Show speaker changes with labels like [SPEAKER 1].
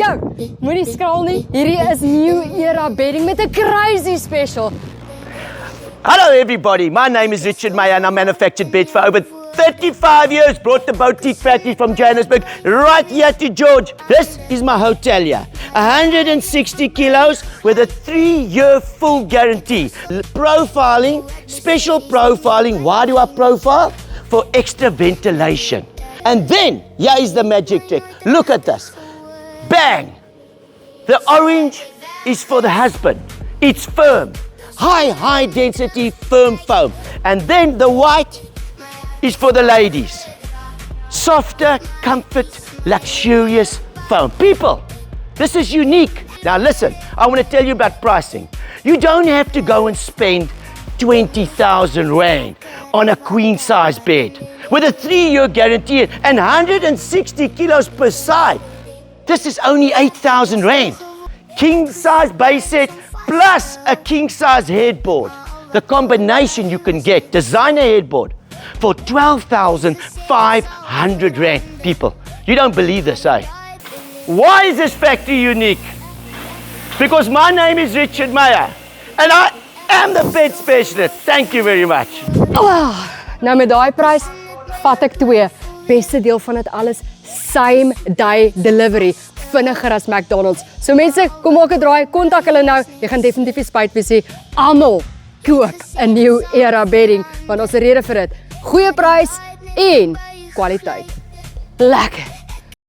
[SPEAKER 1] Yo, moenie skraal nie. Hierdie is New Era Bedding met 'n crazy special.
[SPEAKER 2] Hello everybody, my name is Richard Meyer and I manufactured beds for over 35 years. Brought the boutique factory from Johannesburg right here to George. This is my hotelier. 160 kilos with a 3-year full guarantee. Profiling, special profiling. Why do I profile? For extra ventilation. And then, here is the magic trick. Look at this. Bang! The orange is for the husband. It's firm. High density firm foam. And then the white is for the ladies. Softer, comfort, luxurious foam. People, this is unique. Now listen, I want to tell you about pricing. You don't have to go and spend 20,000 rand on a queen size bed with a 3-year guarantee and 160 kilos per side. This is only 8,000 rand. King size base set plus a king size headboard. The combination you can get, designer headboard, for 12,500 rand. People, you don't believe this, eh? Why is this factory unique? Because my name is Richard Meyer and I am the bed specialist. Thank you very much.
[SPEAKER 1] Nou met daai prys vat ek 2. Beste deel van dit alles, same day delivery. Vinniger as McDonald's. So mense, kom maak 'n draai, kontak hulle nou. Jy gaan definitief nie spyt wees nie. Almal koop 'n New Era Bedding, want ons het 'n rede vir dit. Goeie prys en kwaliteit. Lekker.